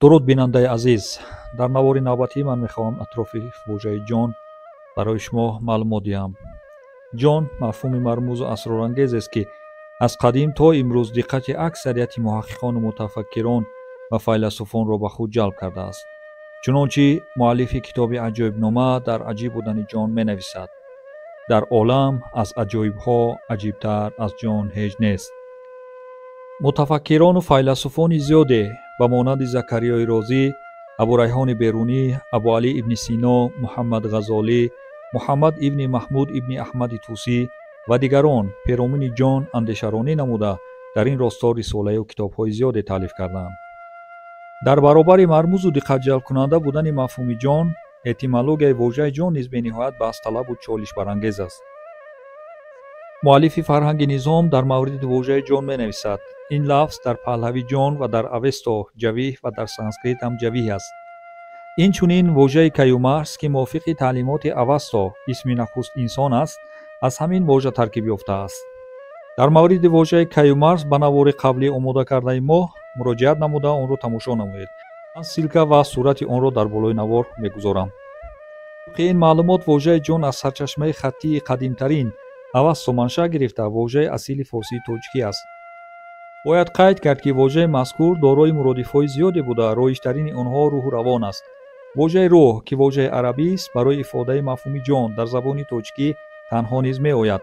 дуруд бинандаи азиз, дар навори навбатӣ ман мехоҳам атрофи воҷаи ҷон барои шумо маълумот диҳам. ҷон мафҳуми мармузу асрорангезест, ки аз қадим то имрӯз диққати аксарияти муҳаққиқону мутафаккирон ва файласуфонро ба худ ҷалб кардааст. чунончи муаллифи китоби аҷоибнома дар аҷиб будани ҷон менависад: дар олам аз аҷоибҳо аҷибтар аз ҷон ҳеҷ нест. мутафаккирону файласуфони зиёде ба монанди закариёи розӣ, абурайҳони берунӣ, абуалӣ ибни сино, муҳаммад ғазолӣ, муҳаммад ибни маҳмуд ибни аҳмади тусӣ ва дигарон пиромини ҷон андешаронӣ намуда дар ин росто рисолаю китобҳои зиёде таълиф карданд. дар баробари мармузу диққатҷалбкунанда будани мафҳуми ҷон, этимологияи воҷаи ҷон низ бениҳоят баҳсталабу чолишбарангез аст. муаллифи фарҳанги низом дар мавриди воҷаи ҷон менависад: ин лафз дар паҳлавӣ ҷон ва дар авесто ҷавиҳ ва дар санскрит ҳам ҷавиҳ аст. инчунин воҷаи каюмарс, ки мувофиқи таълимоти авасто исми нахуст инсон аст, аз ҳамин воҷа таркиб ёфтааст. дар мавриди воҷаи каюмарс ба навори қаблӣ омода кардаи мо муроҷиат намуда онро тамошо намоед. ман силка ва сурати онро дар болои навор мегузорам. ки ин маълумот воҷаи ҷон аз сарчашмаи хаттии қадимтарин авасто маншаъ гирифта вожаи асили форсии тоҷикӣ аст. бояд қайд кард, ки воҷаи мазкур дорои муродифҳои зиёде буда роиштарини онҳо рӯҳу равон аст. воҷаи рӯҳ, ки воҷаи арабист, барои ифодаи мафҳуми ҷон дар забони тоҷикӣ танҳо низ меояд,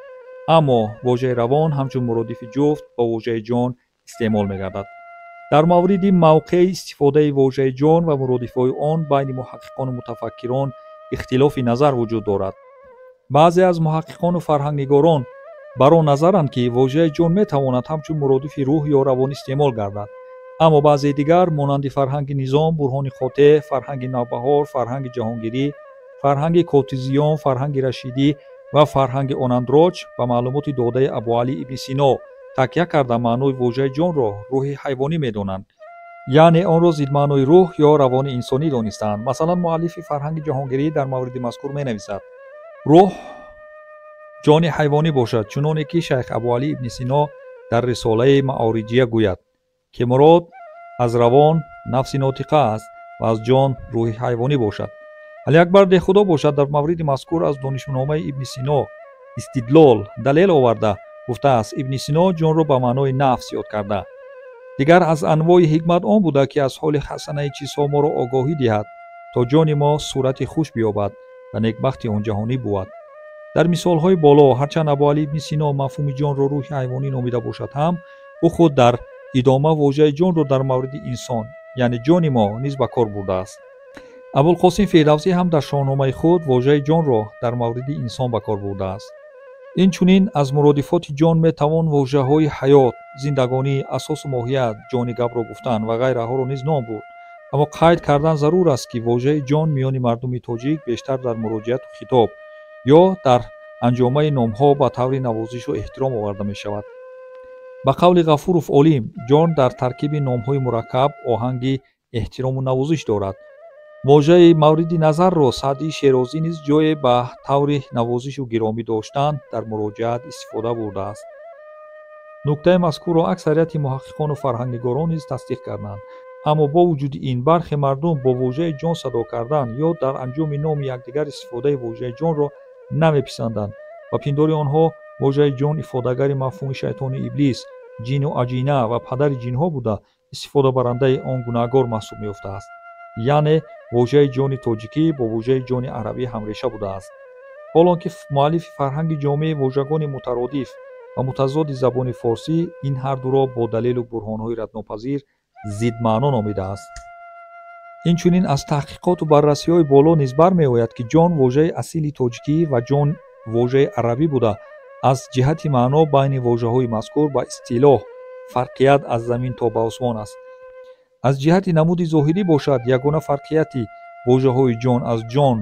аммо воҷаи равон ҳамчун муродифи ҷуфт ба воҷаи ҷон истеъмол мегардад. дар мавриди мавқеи истифодаи воҷаи ҷон ва муродифҳои он байни муҳаққиқону мутафаккирон ихтилофи назар вуҷуд дорад. баъзе аз муҳаққиқону фарҳангнигорон бар он назаранд, ки воҷаи ҷон метавонад ҳамчун муродифи рӯҳ ё равон истеъмол гардад, аммо баъзеи дигар монанди фарҳанги низом, бурҳони хотеъ, фарҳанги навбаҳор, фарҳанги ҷаҳонгирӣ, фарҳанги котизиён, фарҳанги рашидӣ ва фарҳанги онандроҷ ба маълумоти додаи абуалӣ ибни сино такя карда маънои воҷаи ҷонро рӯҳи ҳайвонӣ медонанд, яъне онро зидмаънои рӯҳ ё равони инсонӣ донистаанд. масалан, муаллифи фарҳанги ҷаҳонгирӣ дар мавриди мазкур менависад: рӯҳ ҷони ҳайвонӣ бошад, чуноне ки шайх абуалӣ ибни сино дар рисолаи маъориҷия гӯяд, ки мурод аз равон нафси нотиқа аст ва аз ҷон рӯҳи ҳайвонӣ бошад. али акбар деҳхудо бошад дар мавриди мазкур аз донишмандномаи ибни сино истидлол далел оварда гуфтааст: ибни сино ҷонро ба маънои нафс ёд карда. дигар аз анвои ҳикмат он буда, ки аз ҳоли ҳасанаи чизҳо моро огоҳӣ диҳад, то ҷони мо сурати хуш биёбад ва некбахти он ҷаҳонӣ буд. дар мисолҳои боло, ҳарчанд абуалӣ ибни сино мафҳуми ҷонро рӯҳи ҳайвонӣ номида бошад ҳам, ӯ худ дар идома воҷаи ҷонро дар мавриди инсон, яъне ҷони мо низ ба кор бурдааст. абулқосим фирдавсӣ ҳам дар шоҳномаи худ воҷаи ҷонро дар мавриди инсон ба кор бурдааст. инчунин аз муродифоти ҷон метавон воҷаҳои ҳаёт, зиндагонӣ, асосу моҳият, ҷони гапро гуфтан ва ғайраҳоро низ ном бурд. аммо қайд кардан зарур аст, ки воҷаи ҷон миёни мардуми тоҷик бештар дар муроҷиату хитоб ё дар анҷомаи номҳо ба таври навозишу эҳтиром оварда мешавад. ба қавли ғафуров олим, ҷон дар таркиби номҳои мураккаб оҳанги эҳтирому навозиш дорад. воҷаи мавриди назарро саъдии шерозӣ низ ҷое ба таври навозишу гиромӣ доштан дар муроҷиат истифода бурдааст. нуктаи мазкурро аксарияти муҳаққиқону фарҳангнигорон низ тасдиқ карданд, аммо бо вуҷуди ин бархе мардум бо воҷаи ҷон садо кардан ё дар анҷоми номи якдигар истифодаи воҷаи ҷонро намеписанданд ва пиндори онҳо воҷаи ҷон ифодагари мафҳуми шайтони иблис, ҷину аҷина ва падари ҷинҳо буда истифодабарандаи он гунаҳгор маҳсуб меёфтааст. яъне воҷаи ҷони тоҷикӣ бо воҷаи ҷони арабӣ ҳамреша будааст. ҳолон ки муаллифи фарҳанги ҷомеи воҷагони мутародиф ва мутазоди забони форсӣ ин ҳардуро бо далелу бурҳонҳои раднопазир зидмаъно номидааст. инчунин аз таҳқиқоту баррасиҳои боло низ бармеояд, ки ҷон воҷаи асили тоҷикӣ ва ҷон воҷаи арабӣ буда аз ҷиҳати маъно байни воҷаҳои мазкур ба истилоҳ фарқият аз замин то ба осмон аст. аз ҷиҳати намуди зоҳирӣ бошад, ягона фарқияти воҷаҳои ҷон аз ҷон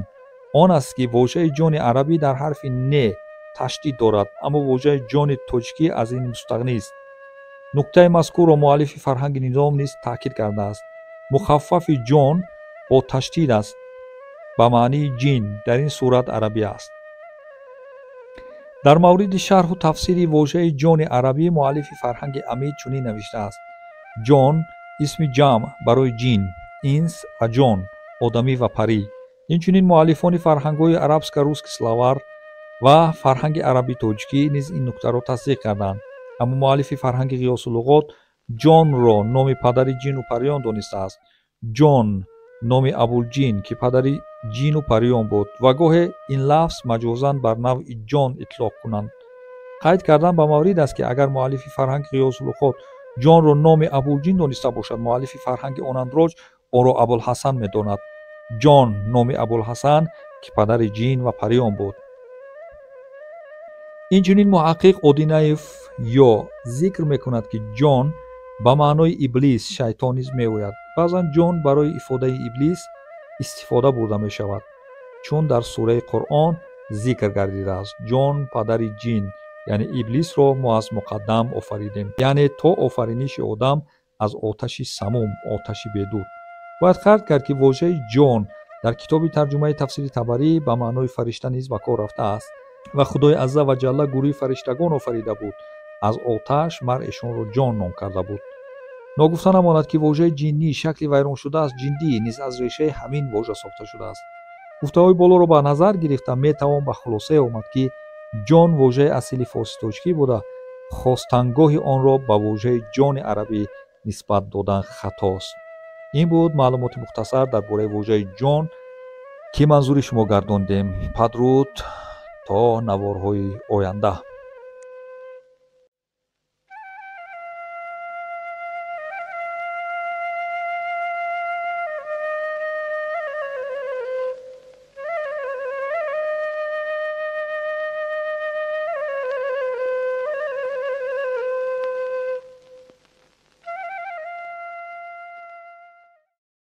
он аст, ки воҷаи ҷони арабӣ дар ҳарфи не таштдид дорад, аммо воҷаи ҷони тоҷикӣ аз ин мустағнист. нуктаи мазкурро муаллифи фарҳанги низом низ таъкид кардааст. мухаффафи ҷон бо таштдид аст, ба маънии ҷин, дар ин сурат арабӣ аст. дар мавриди шарҳу тафсири воҷаи ҷони арабӣ муаллифи фарҳанги амид чунин навиштааст: ҷон исми ҷамъ барои ҷин, инс ва ҷон, одамӣ ва парӣ. Инчунин муаллифони фарҳангҳои арабска, русски, словар ва фарҳанги араби тоҷикӣ низ ин нуктаро тасдиқ карданд. аммо муаллифи фарҳанги қиёсулуғот ҷонро номи падари ҷину париён донистааст. ҷон номи абулҷин ки падари ҷину париён буд ва гоҳе ин лафз маҷозан бар навъи ҷон итлоқ кунанд. қайд кардан ба маврид аст ки агар муаллифи фарҳанги қиёсулуғот ҷонро номи абулҷин дониста бошад, муаллифи фарҳанги онандроҷ онро абулҳасан медонад. ҷон номи абулҳасан ки падари ҷин ва париён буд. инчунин муҳаққиқ Одинаев ё зикр мекунад ки ҷон ба маънои иблис, шайтон низ меояд. баъзан ҷон барои ифодаи иблис истифода бурда мешавад, чун дар сураи Қуръон зикр гардидааст. ҷон падари ҷин яъне иблисро мо аз муқаддам офаридем, яъне то офариниши одам аз оташи самум, оташи бедуд. бояд қард кард ки воҷаи ҷон дар китоби тарҷумаи тафсири Табарӣ ба маънои фаришта низ ба кор рафтааст ва худои азза ва ҷалла гурӯҳи фариштагон офарида буд. аз оташ маръешонро ҷон ном карда буд. ногуфта намонад ки воҷаи ҷиннӣ шакли вайроншудааш ҷиндӣ низ аз решаи ҳамин воҷа сохта шудааст. гуфтаҳои болоро ба назар гирифта метавон ба хулосае омад ки ҷон воҷаи асли форситоҷикӣ буда хостангоҳи онро ба воҷаи ҷони арабӣ нисбат додан хатост. ин буд маълумоти мухтасар дар бораи воҷаи ҷон ки манзури шумо гардондем. падруд то наворҳои оянда.